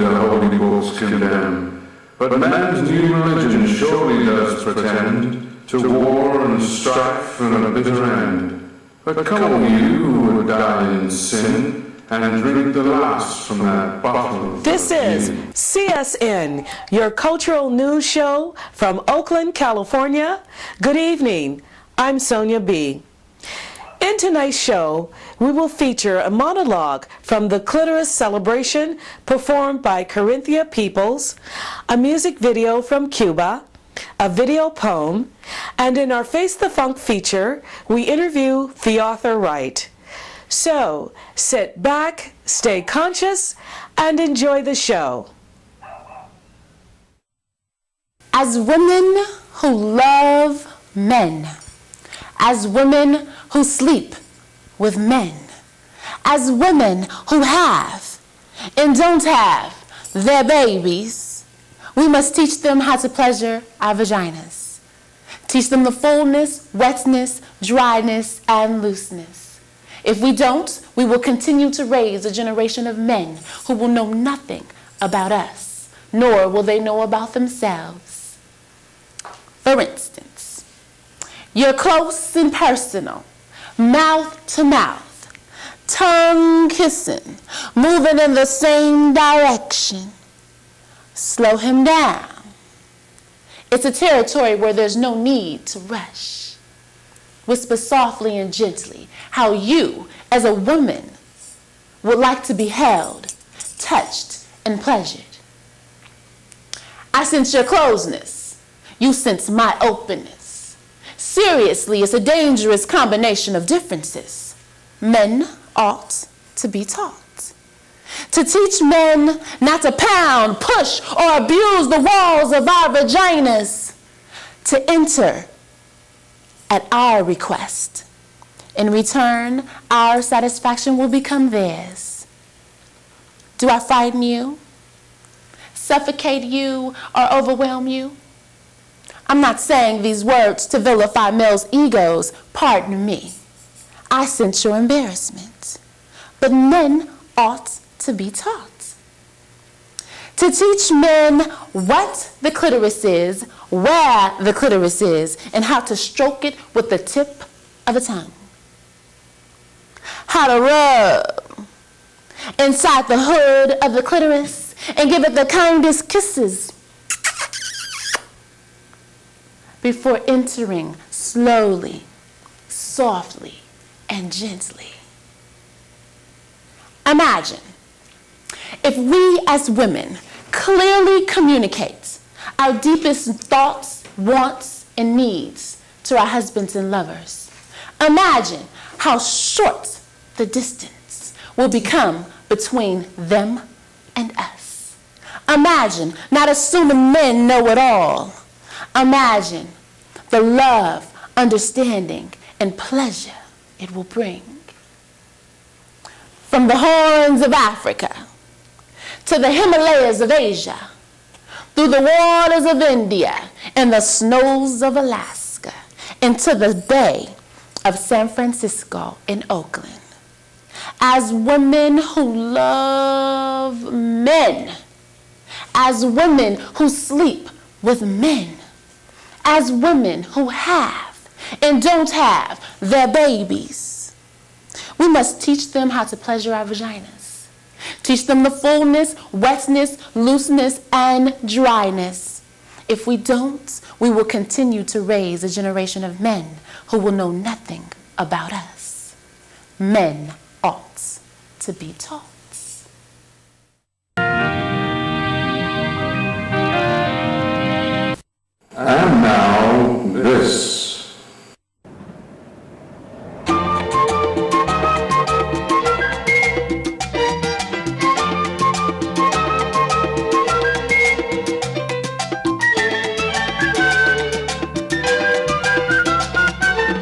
the holy books condemn, but man's new religion surely does pretend to war and strife and a bitter end. But come all you who would die in sin, and drink the last from that bottle. This is CSN, your cultural news show from Oakland, California. Good evening. I'm Sonia B. In tonight's show, we will feature a monologue from the Clitoris Celebration performed by Corinthia Peoples, a music video from Cuba, a video poem, and in our Face the Funk feature, we interview TheArthurWright. So, sit back, stay conscious, and enjoy the show. As women who love men, as women who sleep with men, as women who have and don't have their babies, we must teach them how to pleasure our vaginas. Teach them the fullness, wetness, dryness, and looseness. If we don't, we will continue to raise a generation of men who will know nothing about us, nor will they know about themselves. For instance, you're close and personal, mouth to mouth, tongue kissing, moving in the same direction. Slow him down. It's a territory where there's no need to rush. Whisper softly and gently how you, as a woman, would like to be held, touched, and pleasured. I sense your closeness. You sense my openness. Seriously, it's a dangerous combination of differences. Men ought to be taught. To teach men not to pound, push, or abuse the walls of our vaginas. To enter at our request. In return, our satisfaction will become theirs. Do I frighten you, suffocate you, or overwhelm you? I'm not saying these words to vilify males' egos, pardon me. I sense your embarrassment. But men ought to be taught. To teach men what the clitoris is, where the clitoris is, and how to stroke it with the tip of a tongue. How to rub inside the hood of the clitoris and give it the kindest kisses before entering slowly, softly, and gently. Imagine if we as women clearly communicate our deepest thoughts, wants, and needs to our husbands and lovers. Imagine how short the distance will become between them and us. Imagine not assuming men know it all. Imagine the love, understanding, and pleasure it will bring. From the horns of Africa to the Himalayas of Asia, through the waters of India and the snows of Alaska, into the Bay of San Francisco and Oakland. As women who love men, as women who sleep with men, as women who have and don't have their babies, we must teach them how to pleasure our vaginas. Teach them the fullness, wetness, looseness, and dryness. If we don't, we will continue to raise a generation of men who will know nothing about us. Men ought to be taught. And now, this.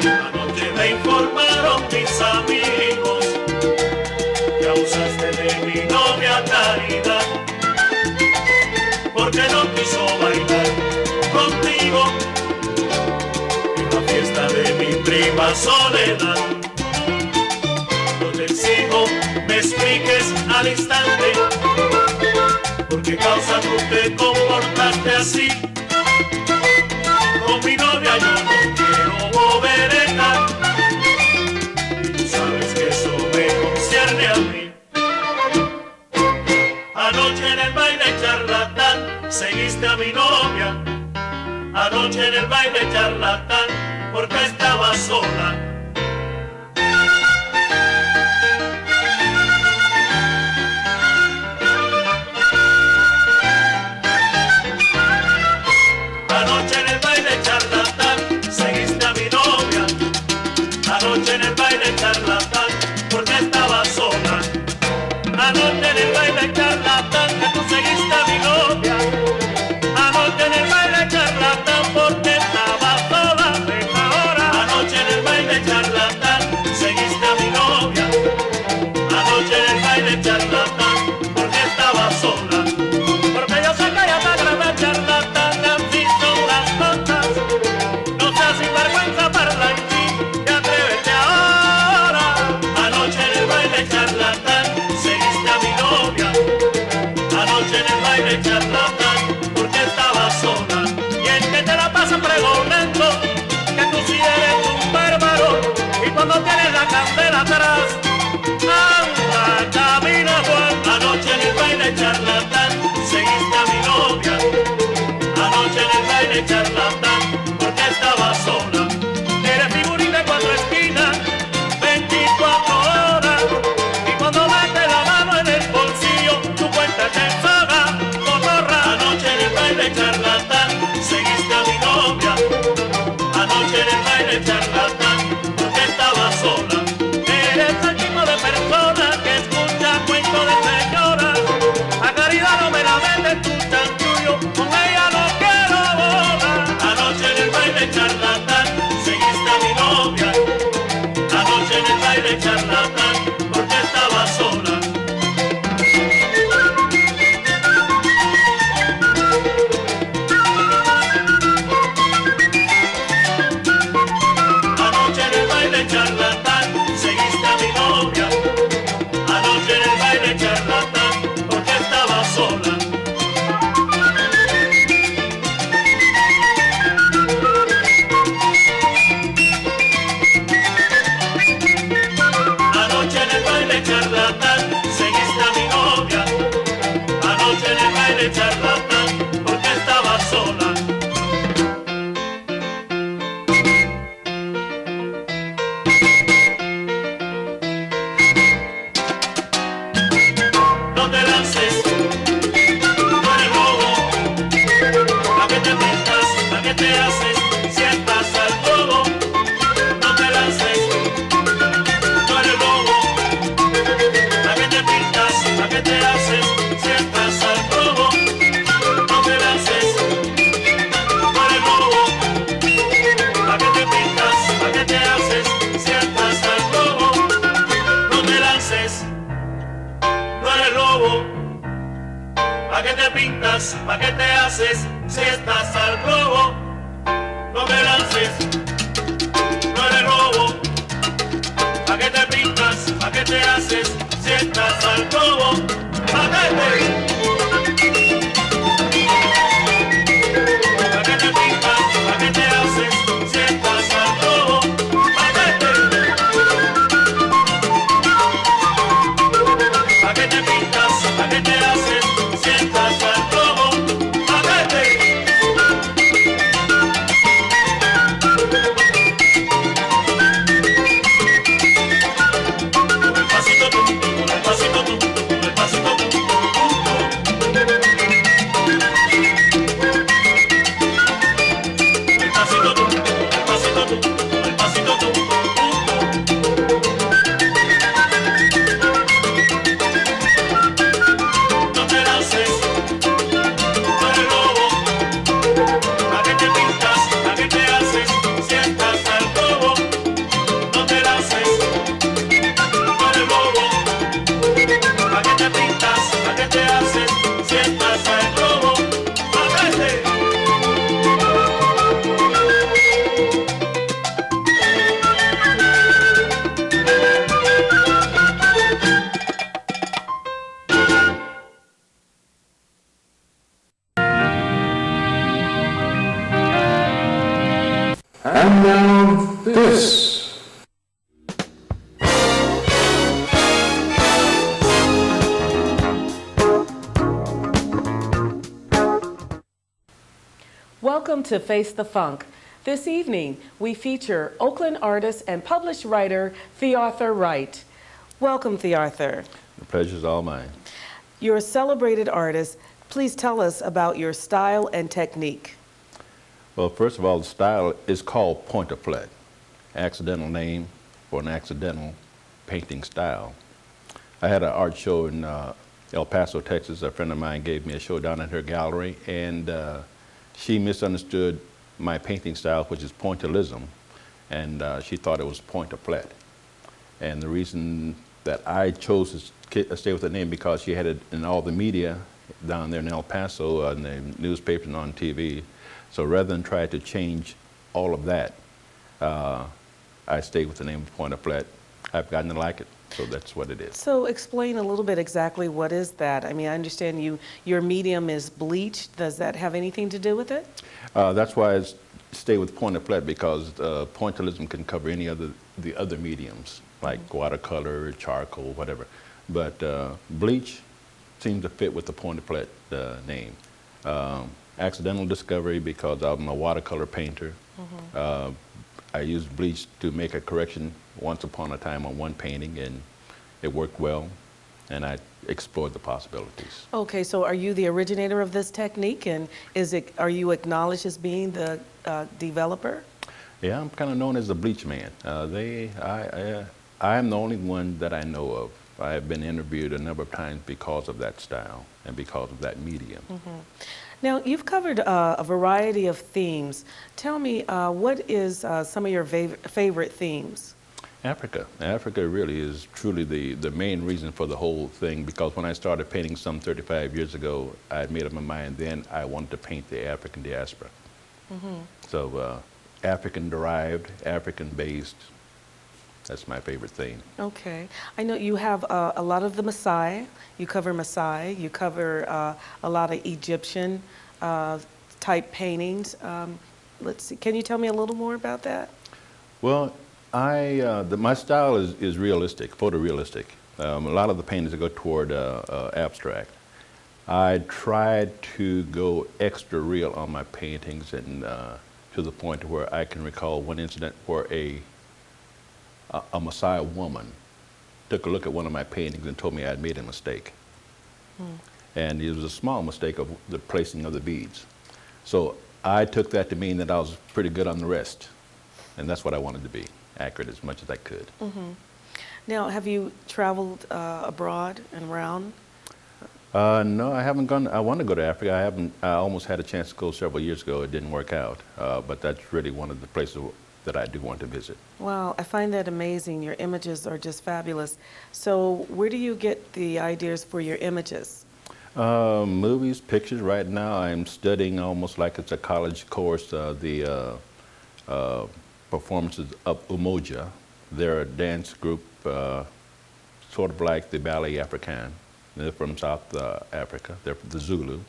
Anoche me informaron mis amigos que abusaste de mi novia Caridad, porque no quiso bailar contigo en la fiesta de mi prima Soledad. Yo te exijo me expliques al instante por causa tú te comportaste así? Con mi novia yo no quiero boberetar, y tú sabes que eso me concierne a mí. Anoche en el baile charlatán seguiste a mi novia. Anoche en el baile charlatán porque estaba sola. Anoche en el baile charlatán seguiste a mi novia. Anoche en el baile charlatán porque estaba sola. Anoche en el baile charlatán que tú seguiste a mi novia. Anoche en el baile charlatán porque estaba sola. Ven ahora. Anoche en el baile charlatán seguiste a mi novia. Anoche en el baile charlatán porque estaba sola. Porque yo sé que ya te agradé charlatán, así son las cosas. No seas sinvergüenza para la y atrévete ahora. Anoche en el baile charlatán seguiste a mi novia. Anoche en el baile charlatán porque estaba sola. Y el que te la pasa pregonando que tú sí eres un bárbaro, y cuando tienes la candela atrás anda, camina Juan. Anoche en el baile charlatán seguiste a mi novia. Anoche en el baile charlatán porque estaba sola. Eres figurín de 4 esquinas, 24 horas, y cuando metes la mano en el bolsillo tu cuenta te paga, cotorra. Anoche en el baile charlatán seguiste a mi novia. Anoche en el baile charlatán porque estaba sola. Eres el tipo de persona que escucha cuentos de señoras. A caridad no me la vende tu chanchullo, con ella no quiero boda. Anoche en el baile charlatán seguiste a mi novia. Anoche en el baile charlatán porque estaba sola. Anoche en el baile charlatán seguiste a mi novia. Anoche en el baile charlatán porque estaba sola. Anoche en el baile charlatán seguiste a mi novia. Anoche en el baile charlatán porque estaba sola. No te lances, no eres lobo. ¿A qué te pintas? ¿A qué te haces? Si estás al lobo. No te lances, no eres lobo. ¿A qué te pintas? ¿A qué te haces? Si estás al lobo. No te lances, no eres lobo. ¿A qué te pintas? ¿A qué te haces? Si estás al lobo. No te lances, no eres lobo. ¿A qué te pintas? ¿A qué te haces? Si estás al robo. No te lances, no eres lobo. ¿A qué te pintas? ¿A qué te haces? Si estás al robo. ¡Atente! ¿A qué te pintas? ¿A qué te haces? Si estás al robo. ¡Atente! ¿A qué te pintas? ¿A qué te haces? Si estás al robo. ¡Atente! Con el pasito tú, con el pasito tú, con el pasito this. Welcome to Face the Funk. This evening, we feature Oakland artist and published writer TheArthurWright. Welcome, TheArthur. The pleasure's all mine. You're a celebrated artist. Please tell us about your style and technique. Well, first of all, the style is called Pointillist, accidental name for an accidental painting style. I had an art show in El Paso, Texas. A friend of mine gave me a show down at her gallery, and she misunderstood my painting style, which is Pointillism, and she thought it was Pointillist. And the reason that I chose to stay with the name because she had it in all the media down there in El Paso, in the newspapers and on TV. So rather than try to change all of that, I stayed with the name Pointillist. I've gotten to like it, so that's what it is. So explain a little bit exactly what is that. I mean, I understand your medium is bleach. Does that have anything to do with it? That's why I stay with Pointillist, because Pointillism can cover any of the other mediums, like watercolor, charcoal, whatever. But bleach seems to fit with the Pointillist name. Accidental discovery because I'm a watercolor painter. I used bleach to make a correction once upon a time on one painting, and it worked well, and I explored the possibilities. Okay, so are you the originator of this technique, and are you acknowledged as being the developer? Yeah, I'm kind of known as the bleach man. I am the only one that I know of. I have been interviewed a number of times because of that style and because of that medium. Now, you've covered a variety of themes. Tell me, what is some of your favorite themes? Africa. Africa really is truly the main reason for the whole thing, because when I started painting some 35 years ago, I had made up my mind then I wanted to paint the African diaspora. So African-derived, African-based, that's my favorite theme. Okay. I know you have a lot of the Maasai. You cover Maasai. You cover a lot of Egyptian type paintings. Let's see. Can you tell me a little more about that? Well, my style is realistic, photorealistic. A lot of the paintings go toward abstract. I tried to go extra real on my paintings, and to the point where I can recall one incident where a Maasai woman took a look at one of my paintings and told me I had made a mistake. And it was a small mistake of the placing of the beads. So I took that to mean that I was pretty good on the rest. And that's what I wanted to be, accurate as much as I could. Now, have you traveled abroad and around? No, I haven't gone. I want to go to Africa. I almost had a chance to go several years ago. It didn't work out. But that's really one of the places that I do want to visit. Wow, I find that amazing. Your images are just fabulous. So where do you get the ideas for your images? Movies, pictures. Right now I'm studying almost like it's a college course, the performances of Umoja. They're a dance group sort of like the Ballet Africain. They're from South Africa. They're the Zulu.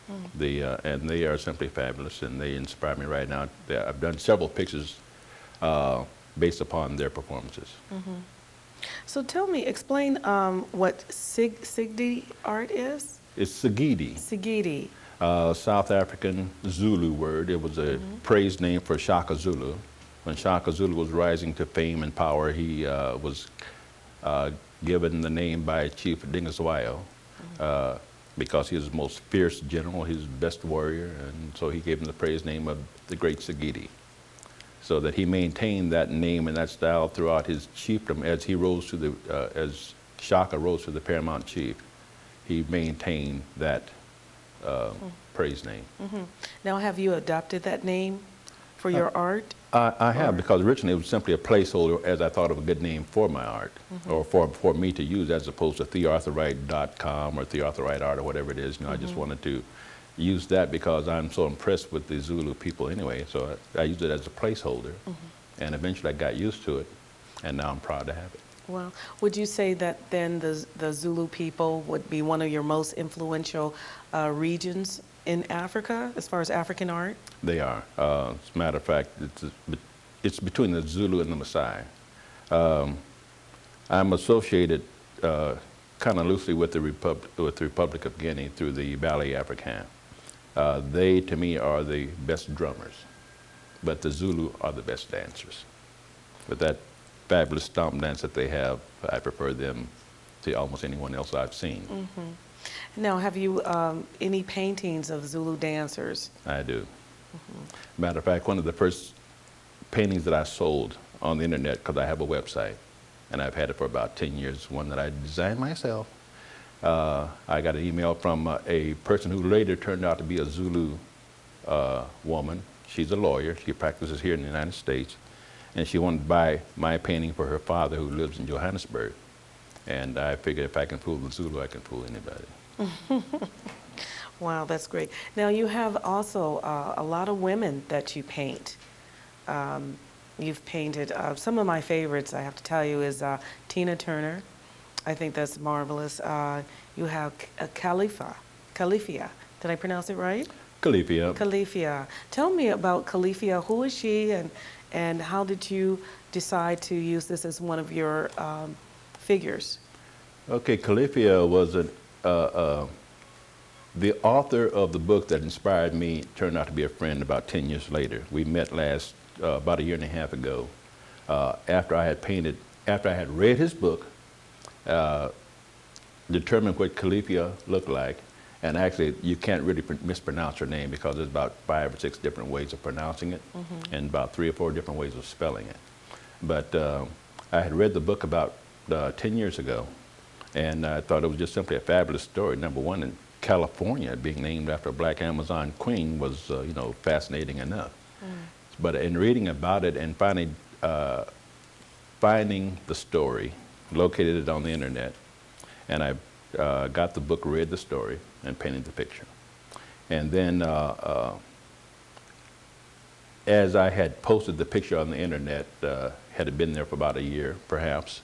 And they are simply fabulous, and they inspire me right now. I've done several pictures based upon their performances. So tell me, explain what Sigidi art is? It's Sigidi. Sigidi. South African Zulu word. It was a praise name for Shaka Zulu. When Shaka Zulu was rising to fame and power, he was given the name by Chief Dingiswayo because he was the most fierce general, he was the best warrior, and so he gave him the praise name of the Great Sigidi. So that he maintained that name and that style throughout his chiefdom as he rose to as Shaka rose to the paramount chief. He maintained that praise name. Now, have you adopted that name for your art? I have, because originally it was simply a placeholder as I thought of a good name for my art, or for me to use, as opposed to TheArthurWright.com or TheArthurWright Art or whatever it is. You know, I just wanted to use that because I'm so impressed with the Zulu people anyway. So I used it as a placeholder, and eventually I got used to it, and now I'm proud to have it. Well, would you say that then the Zulu people would be one of your most influential regions in Africa as far as African art? They are. As a matter of fact, it's between the Zulu and the Maasai. I'm associated kind of loosely with the Republic of Guinea through the Ballet Africain. They, to me, are the best drummers, but the Zulu are the best dancers. With that fabulous stomp dance that they have, I prefer them to almost anyone else I've seen. Mm-hmm. Now, have you any paintings of Zulu dancers? I do. Matter of fact, one of the first paintings that I sold on the internet, because I have a website, and I've had it for about 10 years, one that I designed myself. I got an email from a person who later turned out to be a Zulu woman. She's a lawyer. She practices here in the United States. And she wanted to buy my painting for her father, who lives in Johannesburg. And I figured if I can fool the Zulu, I can fool anybody. Wow, that's great. Now, you have also a lot of women that you paint. You've painted, some of my favorites, I have to tell you, is Tina Turner. I think that's marvelous. You have Califia. Did I pronounce it right? Califia. Califia. Tell me about Califia. Who is she, and how did you decide to use this as one of your figures? Okay, Califia was the author of the book that inspired me turned out to be a friend about 10 years later. We met about a year and a half ago, after I had read his book, determined what Califia looked like, and actually you can't really mispronounce her name because there's about 5 or 6 different ways of pronouncing it, and about 3 or 4 different ways of spelling it. But I had read the book about 10 years ago, and I thought it was just simply a fabulous story. Number one, in California, being named after a black Amazon queen was, fascinating enough. But in reading about it and finding the story, located it on the internet, and I got the book, read the story, and painted the picture. And then as I had posted the picture on the internet, had it been there for about a year, perhaps,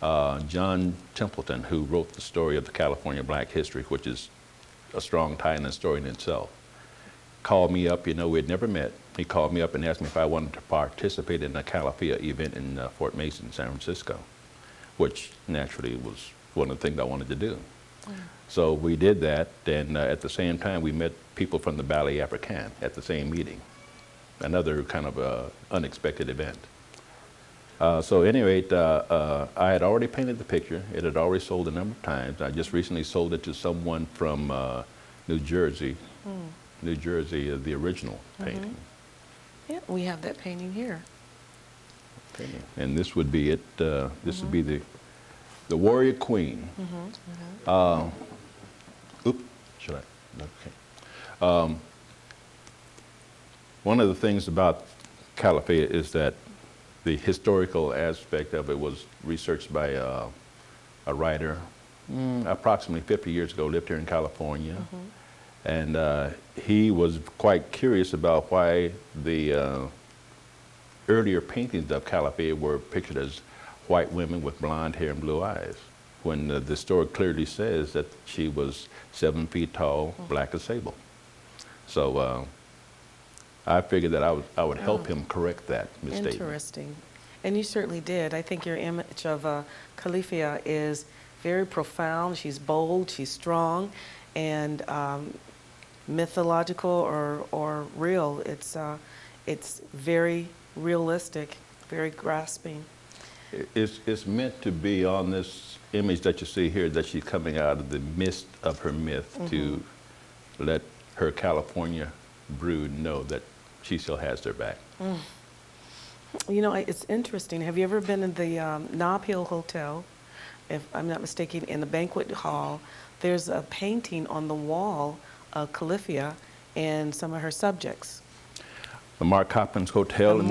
John Templeton, who wrote the story of the California Black History, which is a strong tie in the story in itself, called me up. We had never met. He called me up and asked me if I wanted to participate in a Califia event in Fort Mason, San Francisco, which naturally was one of the things I wanted to do. So we did that, and at the same time we met people from the Ballet Africain at the same meeting, another kind of unexpected event. So at any rate, I had already painted the picture. It had already sold a number of times. I just recently sold it to someone from New Jersey, the original painting. Yeah, we have that painting here. Okay. And this would be it. This would be the Warrior Queen. Oops, should I? Okay. One of the things about Califia is that the historical aspect of it was researched by a writer approximately 50 years ago, lived here in California. And he was quite curious about why the earlier paintings of Califia were pictured as white women with blonde hair and blue eyes, when the story clearly says that she was 7 feet tall, black as sable. So I figured that I would help him correct that mistake. Interesting. And you certainly did. I think your image of Califia is very profound. She's bold, she's strong, and mythological or real. It's very realistic, very grasping. It's meant to be on this image that you see here, that she's coming out of the mist of her myth to let her California brood know that she still has their back. It's interesting. Have you ever been in the Nob Hill Hotel? If I'm not mistaken, in the banquet hall, there's a painting on the wall of Califia and some of her subjects. The Mark Hopkins Hotel and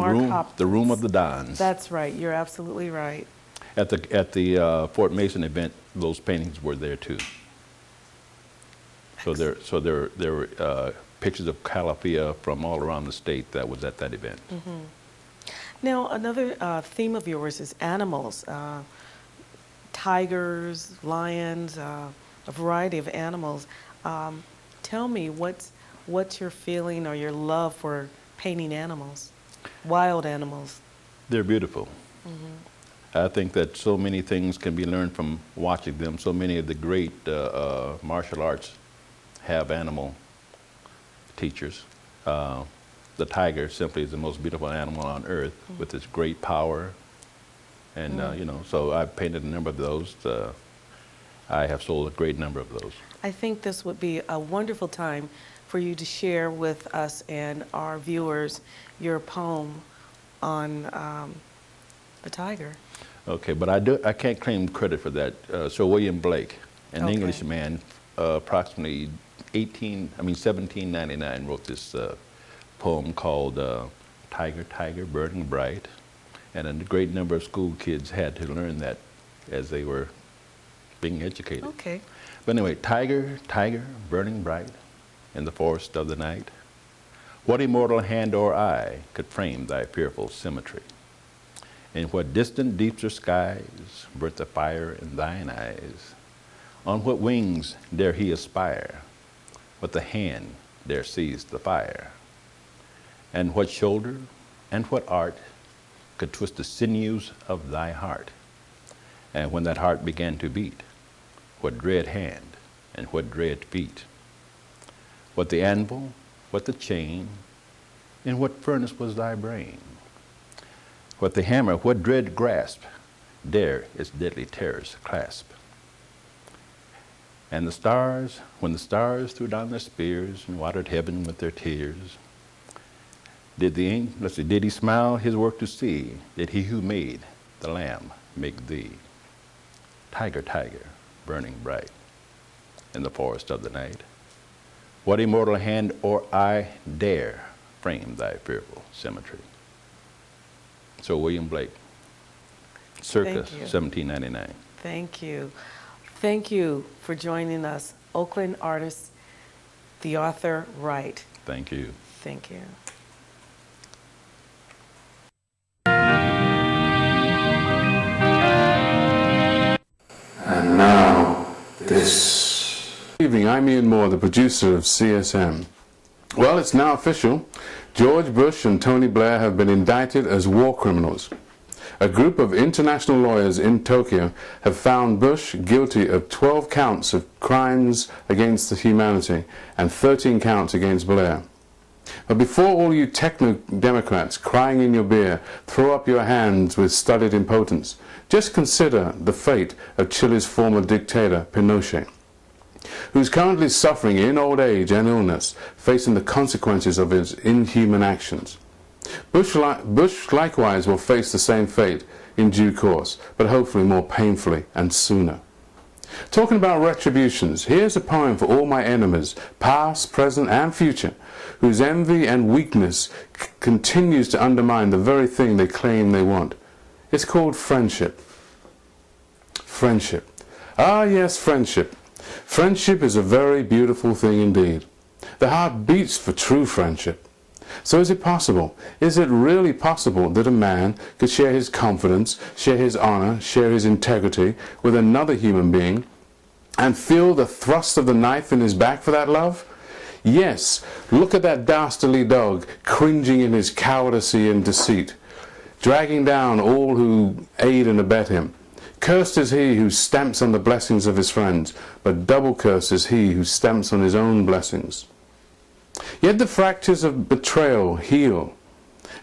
the Room of the Dons. That's right. You're absolutely right. At the Fort Mason event, those paintings were there too. So there were pictures of Califia from all around the state that was at that event. Now, another theme of yours is animals. Tigers, lions, a variety of animals. Tell me, what's your feeling or your love for painting animals? wild animals? They're beautiful. I think that so many things can be learned from watching them. So many of the great martial arts have animal teachers. The tiger simply is the most beautiful animal on earth with its great power. And, you know, so I've painted a number of those. I have sold a great number of those. I think this would be a wonderful time for you to share with us and our viewers your poem on the tiger. Okay, but I can't claim credit for that. Sir William Blake, an Okay. Englishman, approximately 1799, wrote this poem called Tiger, Tiger, Burning Bright. And a great number of school kids had to learn that as they were being educated. Okay. But anyway, Tiger, Tiger, burning bright in the forest of the night, what immortal hand or eye could frame thy fearful symmetry? In what distant deeps or skies burnt the fire in thine eyes? On what wings dare he aspire? What the hand dare seize the fire? And what shoulder and what art could twist the sinews of thy heart? And when that heart began to beat, what dread hand and what dread feet? What the anvil, what the chain, in what furnace was thy brain? What the hammer, what dread grasp dare its deadly terrors clasp? And the stars, when the stars threw down their spears and watered heaven with their tears, did he smile his work to see? Did he who made the lamb make thee? Tiger, tiger, burning bright in the forest of the night, what immortal hand or eye dare frame thy fearful symmetry? So William Blake, circa Thank you. 1799. Thank you. Thank you for joining us, Oakland artist, TheArthurWright. Thank you. Thank you. And now, this. Good evening, I'm Ian Moore, the producer of CSM. Well, it's now official. George Bush and Tony Blair have been indicted as war criminals. A group of international lawyers in Tokyo have found Bush guilty of 12 counts of crimes against humanity and 13 counts against Blair. But before all you techno-democrats crying in your beer throw up your hands with studied impotence, just consider the fate of Chile's former dictator, Pinochet, who's currently suffering in old age and illness, facing the consequences of his inhuman actions. Bush likewise will face the same fate in due course, but hopefully more painfully and sooner. Talking about retributions, here's a poem for all my enemies, past, present, and future, whose envy and weakness continues to undermine the very thing they claim they want. It's called Friendship. Friendship. Ah, yes, friendship. Friendship is a very beautiful thing indeed. The heart beats for true friendship. So is it possible? Is it really possible that a man could share his confidence, share his honor, share his integrity with another human being and feel the thrust of the knife in his back for that love? Yes, look at that dastardly dog cringing in his cowardice and deceit, dragging down all who aid and abet him. Cursed is he who stamps on the blessings of his friends, but double cursed is he who stamps on his own blessings. Yet the fractures of betrayal heal,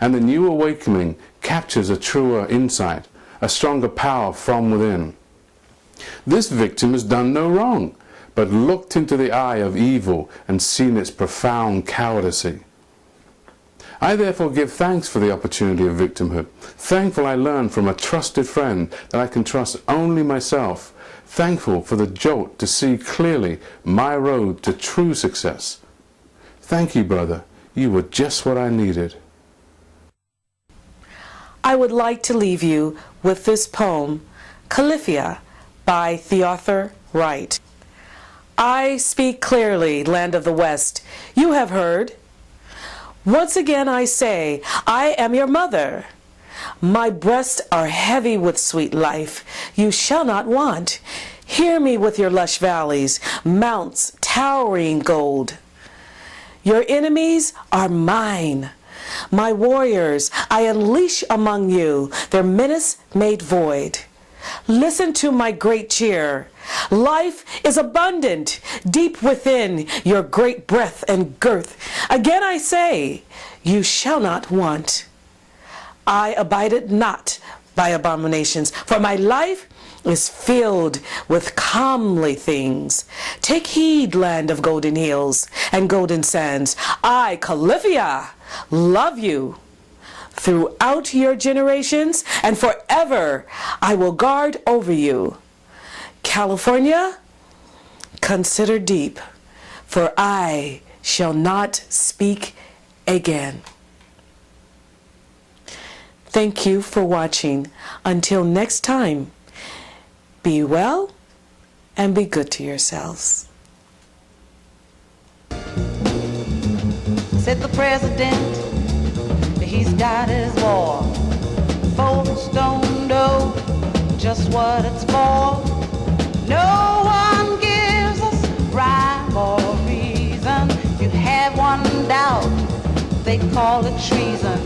and the new awakening captures a truer insight, a stronger power from within. This victim has done no wrong, but looked into the eye of evil and seen its profound cowardice. I therefore give thanks for the opportunity of victimhood. Thankful I learned from a trusted friend that I can trust only myself. Thankful for the jolt to see clearly my road to true success. Thank you, brother. You were just what I needed. I would like to leave you with this poem, Califia, by TheArthurWright. I speak clearly, land of the West. You have heard. Once again I say, I am your mother. My breasts are heavy with sweet life. You shall not want. Hear me with your lush valleys, mounts towering gold. Your enemies are mine. My warriors, I unleash among you their menace made void. Listen to my great cheer. Life is abundant, deep within your great breadth and girth. Again I say, you shall not want. I abided not by abominations, for my life is filled with comely things. Take heed, land of golden hills and golden sands. I, Califia, love you. Throughout your generations and forever I will guard over you. California, consider deep, for I shall not speak again. Thank you for watching. Until next time, be well and be good to yourselves. Said the president, he's got his war. Folks don't know just what it's for. No one gives us rhyme or reason. If you have one doubt, they call it treason.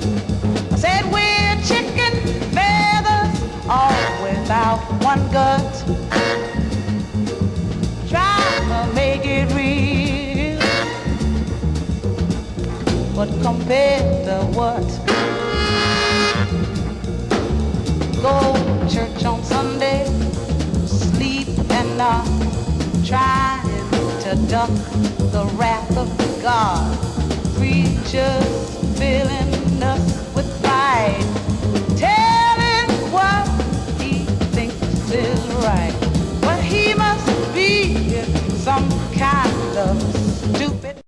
I said we're chicken feathers, all without one gut. Trying to make it real, but compared to what? Go to church on Sunday, sleep and not trying to duck the wrath of